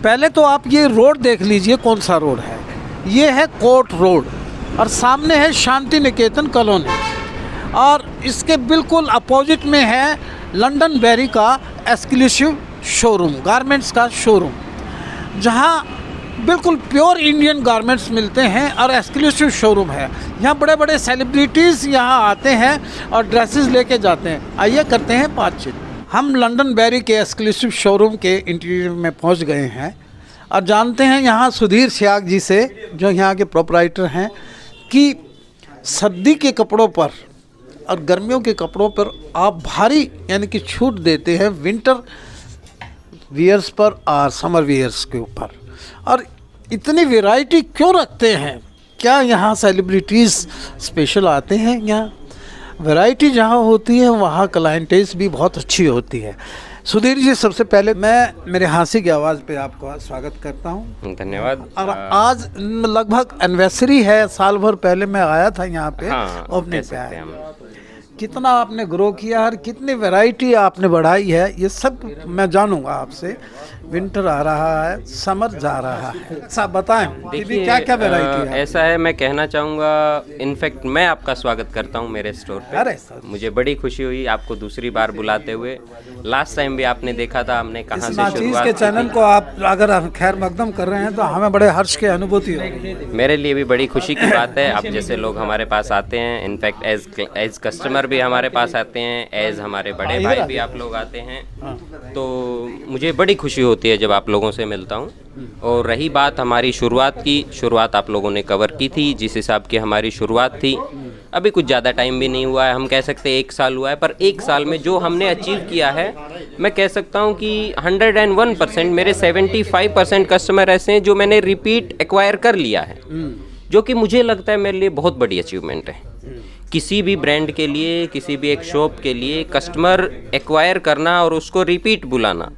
पहले तो आप ये रोड देख लीजिए कौन सा रोड है। ये है कोर्ट रोड और सामने है शांति निकेतन कॉलोनी और इसके बिल्कुल अपोजिट में है लंदन बैरी का एक्सक्लूसिव शोरूम, गारमेंट्स का शोरूम, जहाँ बिल्कुल प्योर इंडियन गारमेंट्स मिलते हैं और एक्सक्लूसिव शोरूम है। यहाँ बड़े बड़े सेलिब्रिटीज़ यहाँ आते हैं और ड्रेसेस लेके जाते हैं। आइए करते हैं बातचीत। हम लंदन बैरी के एक्सक्लूसिव शोरूम के इंटीरियर में पहुँच गए हैं और जानते हैं यहाँ सुधीर सियाग जी से, जो यहाँ के प्रोपराइटर हैं, कि सर्दी के कपड़ों पर और गर्मियों के कपड़ों पर आप भारी यानी कि छूट देते हैं विंटर वियर्स पर और समर वियर्स के ऊपर। और इतनी वैरायटी क्यों रखते हैं? क्या यहाँ सेलिब्रिटीज़ स्पेशल आते हैं? यहाँ वैरायटी जहाँ होती है वहाँ क्लाइंटेज भी बहुत अच्छी होती है। सुधीर जी, सबसे पहले मैं मेरे हंसी की आवाज़ पे आपका स्वागत करता हूँ। धन्यवाद। और आज लगभग एनिवर्सरी है, साल भर पहले मैं आया था यहाँ पे, ओपनिंग पे आया। कितना आपने ग्रो किया और कितनी वैरायटी आपने बढ़ाई है, ये सब मैं जानूंगा आपसे। विंटर आ रहा है, समर जा रहा है, सब बताएं। देखिए, क्या क्या वैरायटी है? ऐसा है, मैं कहना चाहूँगा, इनफैक्ट मैं आपका स्वागत करता हूँ मेरे स्टोर पे। अरे सर, मुझे बड़ी खुशी हुई आपको दूसरी बार बुलाते हुए। लास्ट टाइम भी आपने देखा था हमने कहाँ से शुरुआत के चैनल को आप अगर खैर मकदम कर रहे हैं तो हमें बड़े हर्ष की अनुभूति होगी। मेरे लिए भी बड़ी खुशी की बात है। आप जैसे लोग हमारे पास आते हैं, इनफैक्ट एज कस्टमर भी हमारे पास आते हैं, एज हमारे बड़े भाई भी आप लोग आते हैं, तो मुझे बड़ी खुशी होती है जब आप लोगों से मिलता हूँ। और रही बात हमारी शुरुआत की, शुरुआत आप लोगों ने कवर की थी, जिस हिसाब की हमारी शुरुआत थी। अभी कुछ ज़्यादा टाइम भी नहीं हुआ है, हम कह सकते हैं 1 साल हुआ है, पर 1 साल में जो हमने अचीव किया है, मैं कह सकता हूँ कि 101%, मेरे 75% कस्टमर ऐसे हैं जो मैंने रिपीट एक्वायर कर लिया है, जो कि मुझे लगता है मेरे लिए बहुत बड़ी अचीवमेंट है। किसी भी ब्रांड के लिए, किसी भी एक शॉप के लिए कस्टमर एक्वायर करना और उसको रिपीट बुलाना,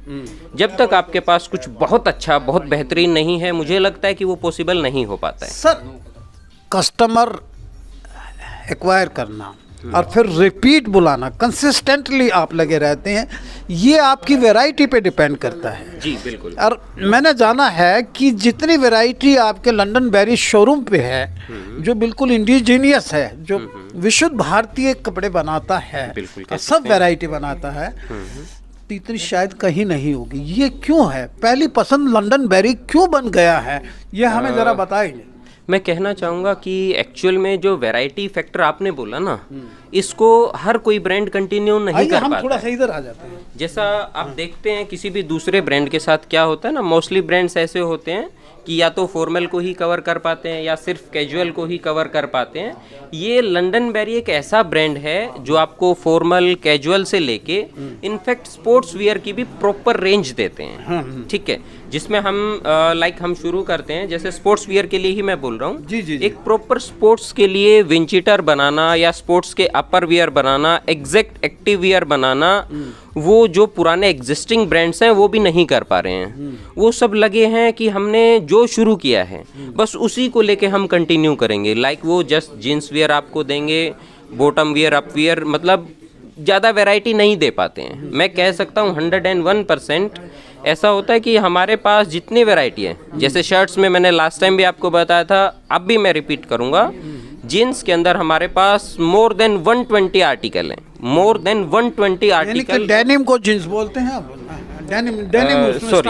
जब तक आपके पास कुछ बहुत अच्छा, बहुत बेहतरीन नहीं है, मुझे लगता है कि वो पॉसिबल नहीं हो पाता है। सर, कस्टमर एक्वायर करना और फिर रिपीट बुलाना, कंसिस्टेंटली आप लगे रहते हैं, ये आपकी वैरायटी पे डिपेंड करता है। जी बिल्कुल। और मैंने जाना है कि जितनी वैरायटी आपके लंदन बैरी शोरूम पे है, जो बिल्कुल इंडिजीनियस है, जो विशुद्ध भारतीय कपड़े बनाता है और सब वैरायटी बनाता है, तो इतनी शायद कहीं नहीं होगी। ये क्यों है? पहली पसंद लंदन बैरी क्यों बन गया है, ये हमें ज़रा बताएंगे। मैं कहना चाहूँगा कि एक्चुअल में जो वैरायटी फैक्टर आपने बोला ना, इसको हर कोई ब्रांड कंटिन्यू नहीं कर पाता। हम थोड़ा सा इधर आ जाते हैं। जैसा आप देखते हैं किसी भी दूसरे ब्रांड के साथ क्या होता है ना, मोस्टली ब्रांड्स ऐसे होते हैं कि या तो फॉर्मल को ही कवर कर पाते हैं या सिर्फ कैजुअल को ही कवर कर पाते हैं। ये लंदन बैरी एक ऐसा ब्रांड है जो आपको फॉर्मल, कैजुअल से लेके इनफैक्ट स्पोर्ट्स वियर की भी प्रॉपर रेंज देते हैं। ठीक है, जिसमें हम हम शुरू करते हैं, जैसे स्पोर्ट्स वियर के लिए ही मैं बोल रहा हूँ। एक प्रॉपर स्पोर्ट्स के लिए विंचीटर बनाना या स्पोर्ट्स के अपर वियर बनाना, एग्जैक्ट एक्टिव वियर बनाना, वो जो पुराने एग्जिस्टिंग ब्रांड्स हैं वो भी नहीं कर पा रहे हैं। वो सब लगे हैं कि हमने जो शुरू किया है बस उसी को लेके हम कंटिन्यू करेंगे। वो जस्ट जीन्स वियर आपको देंगे, बॉटम वियर, अप वियर, मतलब ज़्यादा वैरायटी नहीं दे पाते हैं। मैं कह सकता हूँ 101% ऐसा होता है कि हमारे पास जितनी वैरायटी है, जैसे शर्ट्स में मैंने लास्ट टाइम भी आपको बताया था, अब भी मैं रिपीट करूँगा, जीन्स के अंदर हमारे पास मोर देन 120 आर्टिकल हैं, मोर देन 120 आर्टिकल। डेनिम को जीन्स बोलते हैं आप? सॉरी,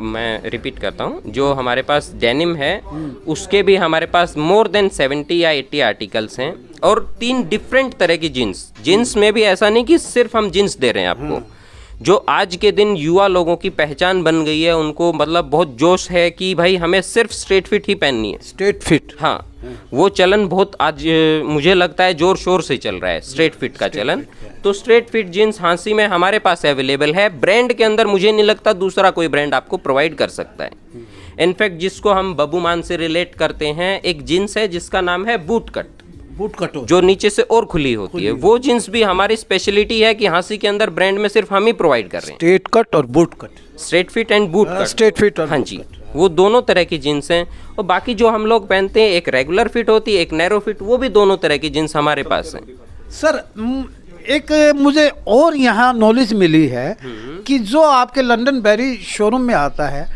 मैं रिपीट करता हूँ, जो हमारे पास डेनिम है उसके भी हमारे पास मोर देन 70 या 80 आर्टिकल्स हैं, और 3 डिफरेंट तरह की जीन्स में भी ऐसा नहीं कि सिर्फ हम जीन्स दे रहे हैं आपको। जो आज के दिन युवा लोगों की पहचान बन गई है, उनको मतलब बहुत जोश है कि भाई हमें सिर्फ स्ट्रेट फिट ही पहननी है। स्ट्रेट फिट, हाँ, वो चलन बहुत आज मुझे लगता है जोर शोर से चल रहा है, स्ट्रेट फिट का चलन। तो स्ट्रेट फिट जीन्स हाँसी में हमारे पास अवेलेबल है। ब्रांड के अंदर मुझे नहीं लगता दूसरा कोई ब्रांड आपको प्रोवाइड कर सकता है। इनफैक्ट जिसको हम बबूमान से रिलेट करते हैं, एक जीन्स है जिसका नाम है बूट कट, जो नीचे से और खुली होती है। वो जीन्स भी हमारी स्पेशलिटी है कि हाँसी के अंदर ब्रांड में सिर्फ हम ही प्रोवाइड कर रहे हैं। स्ट्रेट कट और boot cut, straight fit and boot cut, straight fit, हाँ जी, वो दोनों तरह की जीन्स हैं। और बाकी जो हम लोग पहनते हैं, एक रेगुलर फिट होती है, एक नैरो फिट, वो भी दोनों तरह की जीन्स हमारे पास हैं। सर एक मुझे और यहाँ नॉलेज मिली है कि जो आपके लंदन बैरी शोरूम में आता है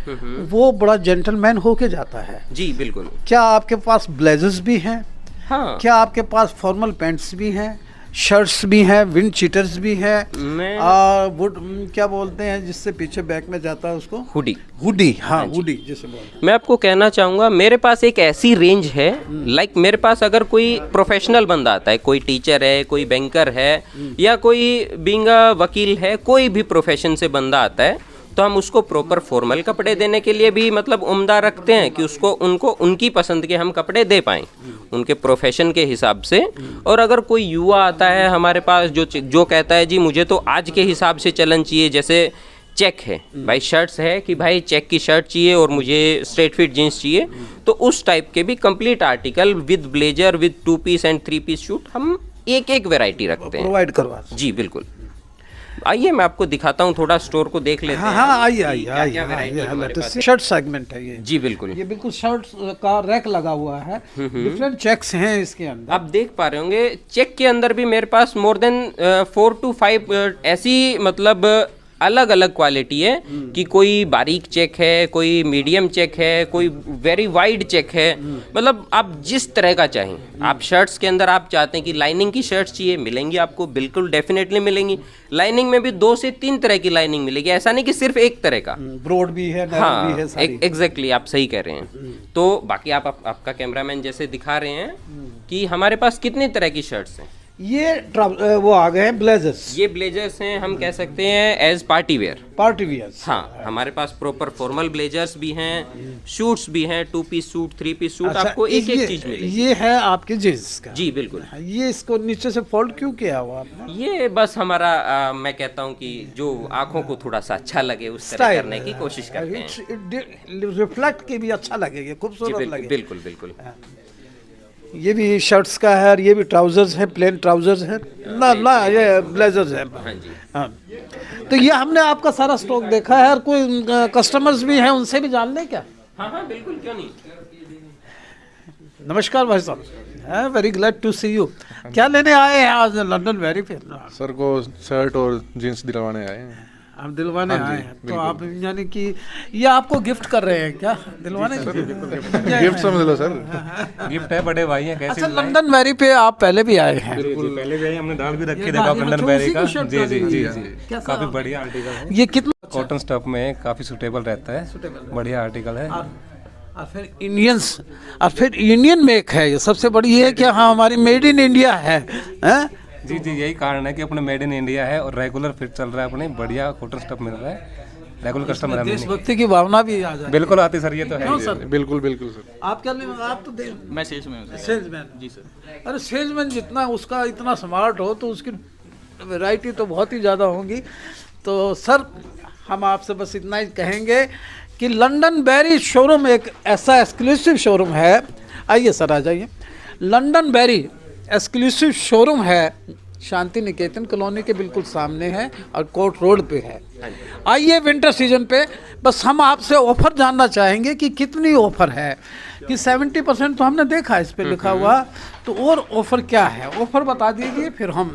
वो बड़ा जेंटलमैन होके जाता है। जी बिल्कुल। क्या आपके पास ब्लेजर्स भी हैं? हाँ, क्या आपके पास फॉर्मल पैंट्स भी हैं, शर्ट्स भी हैं, विंड चीटर्स भी हैं, मैं और वुड क्या बोलते हैं जिससे पीछे बैक में जाता है उसको? हुडी। हुडी, हाँ हुडी जिसे बोलते हैं। मैं आपको कहना चाहूँगा मेरे पास एक ऐसी रेंज है, लाइक मेरे पास अगर कोई प्रोफेशनल बंदा आता है, कोई टीचर है, कोई बैंकर है, या कोई बीइंग वकील है, कोई भी प्रोफेशन से बंदा आता है, तो हम उसको प्रॉपर फॉर्मल कपड़े देने के लिए भी मतलब उम्दा रखते हैं कि उसको उनको उनकी पसंद के हम कपड़े दे पाएँ उनके प्रोफेशन के हिसाब से। और अगर कोई युवा आता है हमारे पास जो कहता है जी मुझे तो आज के हिसाब से चलन चाहिए, जैसे चेक है भाई, शर्ट्स है कि भाई चेक की शर्ट चाहिए और मुझे स्ट्रेट फिट जीन्स चाहिए, तो उस टाइप के भी complete article with blazer with 2 piece and 3 piece suit हम एक वैरायटी रखते हैं, प्रोवाइड करवा। जी बिल्कुल। आइए मैं आपको दिखाता हूँ, थोड़ा स्टोर को देख लेते हैं। हाँ आइए क्या वैरायटी हमारे पास है। शर्ट सेगमेंट है ये। जी बिल्कुल। ये बिल्कुल शर्ट का रैक लगा हुआ है, डिफरेंट चेक्स हैं इसके अंदर। आप देख पा रहे होंगे चेक के अंदर भी मेरे पास मोर देन 4 to 5 ऐसी मतलब अलग अलग क्वालिटी है कि कोई बारीक चेक है, कोई मीडियम चेक है, कोई वेरी वाइड चेक है, मतलब आप जिस तरह का चाहें। आप शर्ट्स के अंदर आप चाहते हैं कि लाइनिंग की शर्ट्स चाहिए, मिलेंगी आपको, बिल्कुल डेफिनेटली मिलेंगी। लाइनिंग में भी 2 से 3 तरह की लाइनिंग मिलेगी, ऐसा नहीं कि सिर्फ एक तरह का। ब्रॉड भी है, नैरो हाँ भी है, सारी। एग्जैक्टली आप सही कह रहे हैं। तो बाकी आपका कैमरामैन जैसे दिखा रहे हैं कि हमारे पास कितने तरह की शर्ट्स हैं। ये वो आ गए हैं ब्लेजर्स। ये ब्लेजर्स हैं, हम कह सकते हैं as party wear. Party wears. हाँ, हमारे पास प्रॉपर फॉर्मल ब्लेजर्स भी हैं, शूट्स भी हैं, 2 पीस सूट, 3 पीस सूट, आपको एक चीज मिलेगी। ये है आपके जींस का? जी बिल्कुल। ये इसको नीचे से फोल्ड क्यों किया हुआ आपने? ये बस हमारा मैं कहता हूँ कि जो आंखों को थोड़ा सा अच्छा लगे उस तरह करने की कोशिश करते हैं। रिफ्लेक्ट के भी अच्छा लगेगा, खूबसूरत लगेगा। बिल्कुल बिल्कुल। ये भी शर्ट्स का है और ये भी ट्राउजर्स है, प्लेन ट्राउजर्स है ना ये ब्लेजर्स है। हाँ जी। हाँ, तो ये हमने आपका सारा स्टॉक देखा है। और कोई कस्टमर्स भी हैं, उनसे भी जान लें क्या? हाँ बिल्कुल, क्यों नहीं। नमस्कार भाई साहब, very glad to see you. क्या लेने आए हैं आज लंदन बैरी पे? सर को शर्ट और जीन्स दिलवाने आए हैं। आप दिलवाने आए हैं, तो आप यानी कि ये आपको गिफ्ट कर रहे हैं क्या? दिलवाने गिफ्ट समझ लो सर। गिफ्ट है, बड़े भाई हैं। कैसे? अच्छा, लंदन बैरी पे आप पहले भी आए हैं? पहले भी आए, हमने दाल भी रखी, देखा लंदन बैरी का। जी जी जी जी, काफी बढ़िया आर्टिकल है। ये कितना कॉटन स्टफ में काफी सूटेबल रहता है, बढ़िया आर्टिकल है। और फिर इंडियंस, और फिर इंडियन मेक है। ये सबसे बड़ी ये है कि हाँ हमारी मेड इन इंडिया है, हैं? जी जी, यही कारण है कि अपने मेड इन इंडिया है और रेगुलर फिट चल रहा है, अपने बढ़िया कॉटन स्टफ मिल रहा है, रेगुलर कस्टमर है। देशभक्ति की भावना भी आ जाए। बिल्कुल आती सर, ये तो है। सर बिल्कुल बिल्कुल सर। आप क्या लें? आप तो मैं सेल्समैन हूँ। सेल्समैन? जी सर। अरे सेल्समैन जितना उसका इतना स्मार्ट हो तो उसकी वैरायटी तो बहुत ही ज़्यादा होंगी। तो सर हम आपसे बस इतना ही कहेंगे कि लंदन बैरी शोरूम एक ऐसा एक्सक्लूसिव शोरूम है। आइए सर, आ जाइए। लंदन बैरी एक्सक्लूसिव शोरूम है, शांति निकेतन कॉलोनी के बिल्कुल सामने है और कोर्ट रोड पे है। आइए विंटर सीजन पे, बस हम आपसे ऑफर जानना चाहेंगे कि कितनी ऑफर है। कि 70% तो हमने देखा इस पे लिखा हुआ, तो और ऑफर क्या है? ऑफर बता दीजिए फिर हम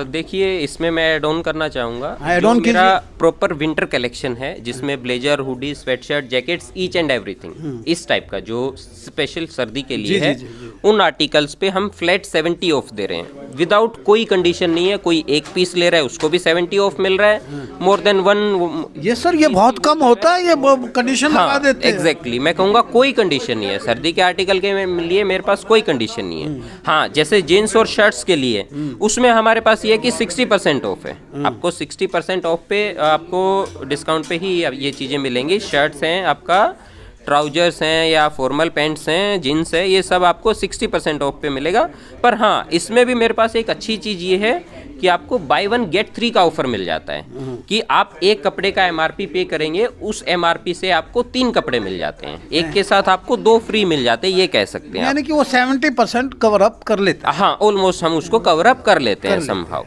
देखिए इसमें मैं ऐड ऑन करना चाहूँगा। ऐड ऑन मेरा प्रॉपर विंटर कलेक्शन है जिसमें blazer, hoodie, sweatshirt, jackets, each and everything इस टाइप का जो स्पेशल सर्दी के लिए है, उन आर्टिकल्स पे हम फ्लैट 70 ऑफ दे रहे हैं। विदाउट कोई कंडीशन नहीं है, कोई एक पीस ले रहा है उसको भी 70 ऑफ मिल रहा है, मोर देन 1। ये सर ये बहुत कम होता है, ये कंडीशन लगा देते हैं। एग्जैक्टली, मैं कहूँगा कोई कंडीशन नहीं है सर्दी के आर्टिकल के लिए, मेरे पास कोई कंडीशन नहीं है। हाँ, जैसे जीन्स और शर्ट्स के लिए उसमें हमारे पास ये है कि 60% ऑफ है। आपको 60% ऑफ पे आपको डिस्काउंट पे ही ये चीज़ें मिलेंगी। शर्ट्स हैं, आपका ट्राउजर्स हैं या फॉर्मल पैंट्स हैं, जीन्स है, ये सब आपको 60% ऑफ पे मिलेगा। पर हाँ, इसमें भी मेरे पास एक अच्छी चीज़ ये है कि आपको बाय 1 गेट 3 का ऑफर मिल जाता है कि आप एक कपड़े का MRP पे करेंगे, उस MRP से आपको 3 कपड़े मिल जाते हैं, एक के साथ आपको 2 फ्री मिल जाते हैं, ये कह सकते हैं। यानी कि वो 70% कवर अप कर लेता है। हाँ, ऑलमोस्ट हम उसको कवर अप कर लेते हैं समहाउ।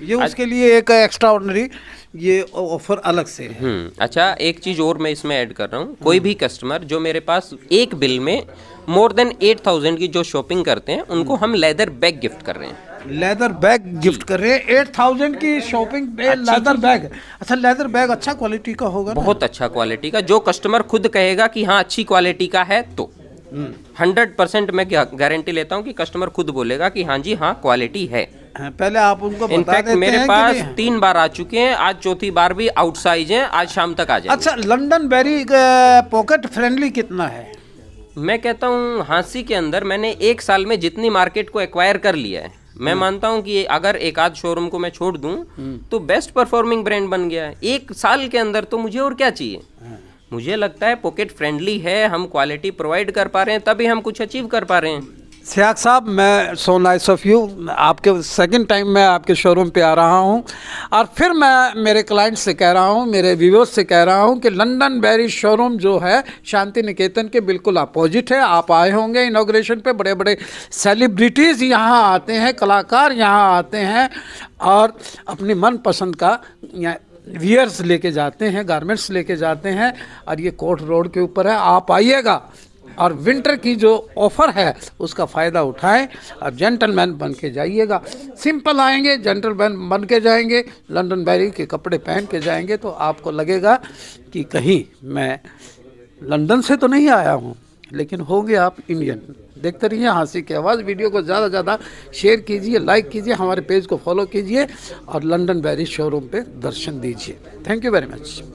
ये उसके लिए एक एक्स्ट्रा ऑर्डिनरी ये ऑफर अलग से है। अच्छा, एक चीज़ और मैं इसमें ऐड कर रहा हूँ। कोई भी कस्टमर जो मेरे पास एक बिल में मोर देन 8000 की जो शॉपिंग करते हैं, उनको हम लेदर बैग गिफ्ट कर रहे हैं। लेदर बैग गिफ्ट कर रहे हैं 8000 की शॉपिंग पे लेदर बैग। अच्छा लेदर बैग अच्छा क्वालिटी का होगा ना? बहुत अच्छा क्वालिटी का, जो कस्टमर खुद कहेगा कि हाँ अच्छी क्वालिटी का है तो 100% मैं गारंटी लेता हूँ कि कस्टमर खुद बोलेगा कि हाँ जी हाँ क्वालिटी है। हाँ, पहले आप उनको बता इनफैक्ट देते मेरे हैं पास कि 3 बार आ चुके हैं, आज चौथी बार भी आउट साइज है, आज शाम तक आ जाए। अच्छा लंदन बेरी पॉकेट फ्रेंडली कितना है? मैं कहता हूँ हांसी के अंदर मैंने 1 साल में जितनी मार्केट को एक्वायर कर लिया है, मैं मानता हूँ कि अगर एक आध शोरूम को मैं छोड़ दूं तो बेस्ट परफॉर्मिंग ब्रांड बन गया है 1 साल के अंदर। तो मुझे और क्या चाहिए? मुझे लगता है पॉकेट फ्रेंडली है, हम क्वालिटी प्रोवाइड कर पा रहे हैं, तभी हम कुछ अचीव कर पा रहे हैं। सियाक साहब, मैं सो नाइस ऑफ यू, आपके सेकंड टाइम मैं आपके शोरूम पे आ रहा हूँ और फिर मैं मेरे क्लाइंट से कह रहा हूँ, मेरे व्यूअर्स से कह रहा हूँ कि लंदन बेरी शोरूम जो है शांति निकेतन के बिल्कुल अपोजिट है। आप आए होंगे इनॉग्रेशन पे, बड़े बड़े सेलिब्रिटीज़ यहाँ आते हैं, कलाकार यहाँ आते हैं और अपनी मनपसंद का वियर्स लेके जाते हैं, गारमेंट्स लेके जाते हैं और ये कोर्ट रोड के ऊपर है। आप आइएगा और विंटर की जो ऑफ़र है उसका फ़ायदा उठाएं और जेंटलमैन बन के जाइएगा। सिंपल आएंगे, जेंटलमैन बन के जाएंगे, लंदन बेरी के कपड़े पहन के जाएंगे तो आपको लगेगा कि कहीं मैं लंदन से तो नहीं आया हूँ, लेकिन होंगे आप इंडियन। देखते रहिए हांसी की आवाज़। वीडियो को ज़्यादा से ज़्यादा शेयर कीजिए, लाइक कीजिए, हमारे पेज को फॉलो कीजिए और लंदन बेरी शोरूम पे दर्शन दीजिए। Thank you very much.